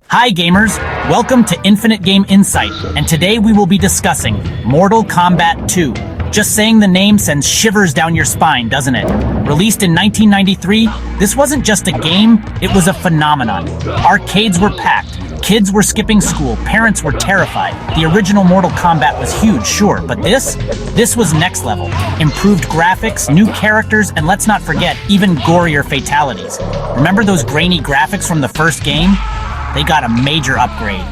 Hi gamers, welcome to Infinite Game Insight, and today we will be discussing Mortal Kombat 2. Just saying the name sends shivers down your spine, doesn't it? Released in 1993, this wasn't just a game, it was a phenomenon. Arcades were packed, kids were skipping school, parents were terrified. The original Mortal Kombat was huge, sure, but this was next level. Improved graphics, new characters, and let's not forget, even gorier fatalities. Remember those grainy graphics from the first game? They got a major upgrade.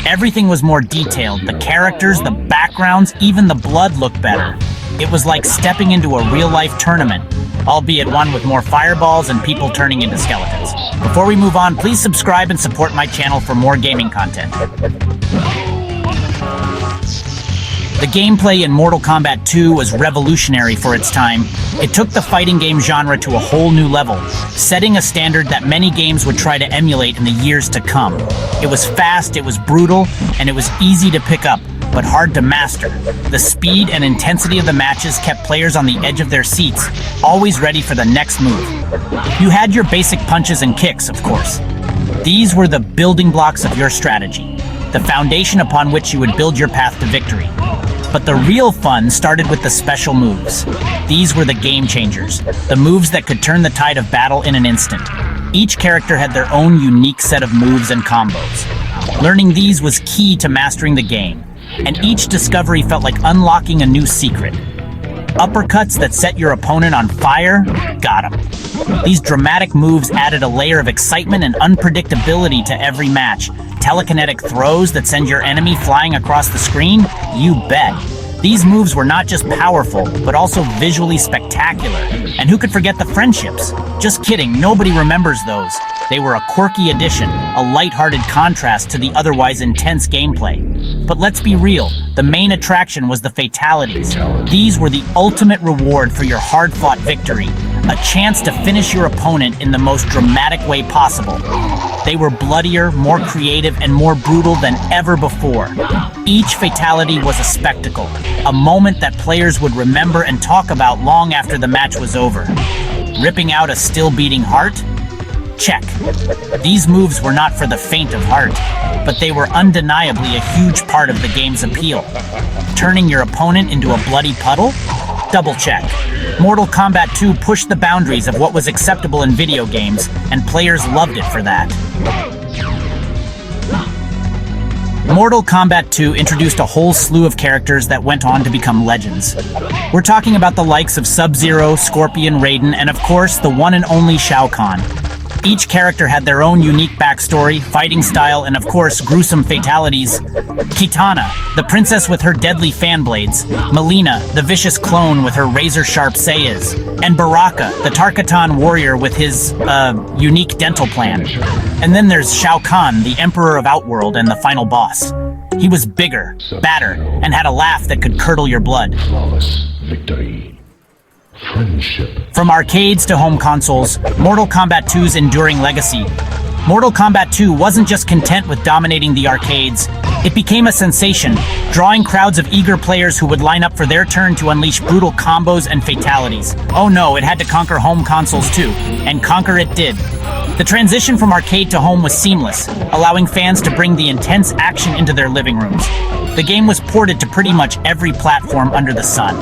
Everything was more detailed. The characters, the backgrounds, even the blood looked better. It was like stepping into a real-life tournament, albeit one with more fireballs and people turning into skeletons. Before we move on, please subscribe and support my channel for more gaming content. The gameplay in Mortal Kombat 2 was revolutionary for its time. It took the fighting game genre to a whole new level, setting a standard that many games would try to emulate in the years to come. It was fast, it was brutal, and it was easy to pick up, but hard to master. The speed and intensity of the matches kept players on the edge of their seats, always ready for the next move. You had your basic punches and kicks, of course. These were the building blocks of your strategy, the foundation upon which you would build your path to victory. But the real fun started with the special moves. These were the game changers, the moves that could turn the tide of battle in an instant. Each character had their own unique set of moves and combos. Learning these was key to mastering the game, and each discovery felt like unlocking a new secret. Uppercuts that set your opponent on fire? Got 'em. These dramatic moves added a layer of excitement and unpredictability to every match. Telekinetic throws that send your enemy flying across the screen? You bet. These moves were not just powerful, but also visually spectacular. And who could forget the friendships? Just kidding, nobody remembers those. They were a quirky addition, a lighthearted contrast to the otherwise intense gameplay. But let's be real, the main attraction was the fatalities. These were the ultimate reward for your hard-fought victory, a chance to finish your opponent in the most dramatic way possible. They were bloodier, more creative, and more brutal than ever before. Each fatality was a spectacle, a moment that players would remember and talk about long after the match was over. Ripping out a still-beating heart? Check. These moves were not for the faint of heart, but they were undeniably a huge part of the game's appeal. Turning your opponent into a bloody puddle? Double check. Mortal Kombat 2 pushed the boundaries of what was acceptable in video games, and players loved it for that. Mortal Kombat 2 introduced a whole slew of characters that went on to become legends. We're talking about the likes of Sub-Zero, Scorpion, Raiden, and of course, the one and only Shao Kahn. Each character had their own unique backstory, fighting style, and of course, gruesome fatalities. Kitana, the princess with her deadly fan blades. Mileena, the vicious clone with her razor-sharp sayas. And Baraka, the Tarkatan warrior with his, unique dental plan. And then there's Shao Kahn, the Emperor of Outworld and the final boss. He was bigger, badder, and had a laugh that could curdle your blood. Flawless victory. Friendship. From arcades to home consoles, Mortal Kombat 2's enduring legacy. Mortal Kombat 2 wasn't just content with dominating the arcades. It became a sensation, drawing crowds of eager players who would line up for their turn to unleash brutal combos and fatalities. Oh no, it had to conquer home consoles too, and conquer it did. The transition from arcade to home was seamless, allowing fans to bring the intense action into their living rooms. The game was ported to pretty much every platform under the sun.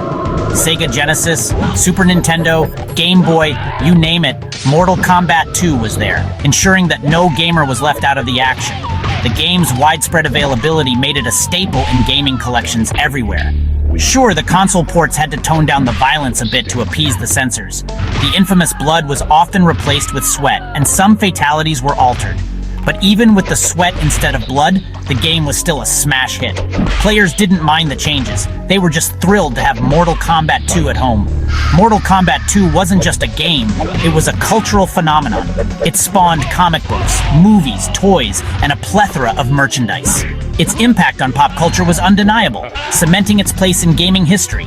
Sega Genesis, Super Nintendo, Game Boy, you name it, Mortal Kombat 2 was there, ensuring that no gamer was left out of the action. The game's widespread availability made it a staple in gaming collections everywhere. Sure, the console ports had to tone down the violence a bit to appease the censors. The infamous blood was often replaced with sweat, and some fatalities were altered. But even with the sweat instead of blood, the game was still a smash hit. Players didn't mind the changes. They were just thrilled to have Mortal Kombat 2 at home. Mortal Kombat 2 wasn't just a game, it was a cultural phenomenon. It spawned comic books, movies, toys, and a plethora of merchandise. Its impact on pop culture was undeniable, cementing its place in gaming history.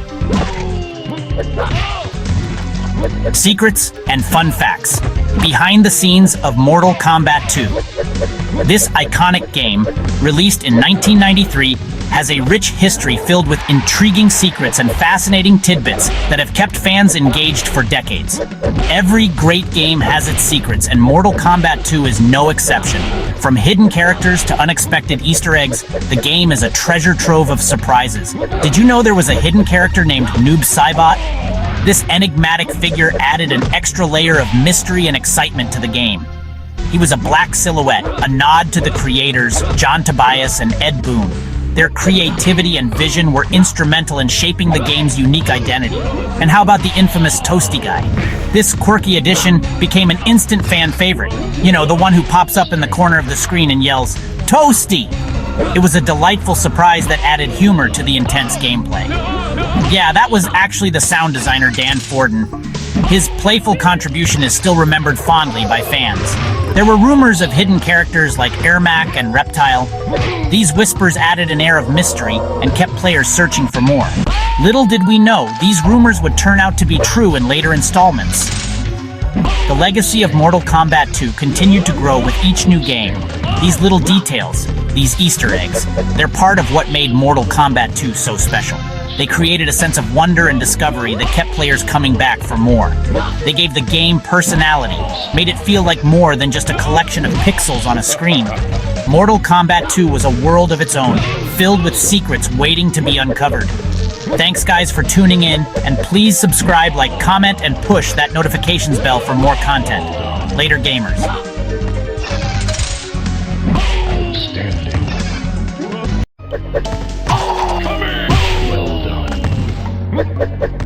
Secrets and fun facts. Behind the scenes of Mortal Kombat 2. This iconic game, released in 1993, has a rich history filled with intriguing secrets and fascinating tidbits that have kept fans engaged for decades. Every great game has its secrets, and Mortal Kombat 2 is no exception. From hidden characters to unexpected Easter eggs, the game is a treasure trove of surprises. Did you know there was a hidden character named Noob Saibot? This enigmatic figure added an extra layer of mystery and excitement to the game. He was a black silhouette, a nod to the creators, John Tobias and Ed Boon. Their creativity and vision were instrumental in shaping the game's unique identity. And how about the infamous Toasty guy? This quirky addition became an instant fan favorite. You know, the one who pops up in the corner of the screen and yells, "Toasty!" It was a delightful surprise that added humor to the intense gameplay. Yeah, that was actually the sound designer Dan Forden. His playful contribution is still remembered fondly by fans. There were rumors of hidden characters like Ermac and Reptile. These whispers added an air of mystery and kept players searching for more. Little did we know, these rumors would turn out to be true in later installments. The legacy of Mortal Kombat 2 continued to grow with each new game. These little details, these Easter eggs, they're part of what made Mortal Kombat 2 so special. They created a sense of wonder and discovery that kept players coming back for more. They gave the game personality, made it feel like more than just a collection of pixels on a screen. Mortal Kombat 2 was a world of its own, filled with secrets waiting to be uncovered. Thanks guys for tuning in, and please subscribe, like, comment, and push that notifications bell for more content. Later gamers. Outstanding. Well done.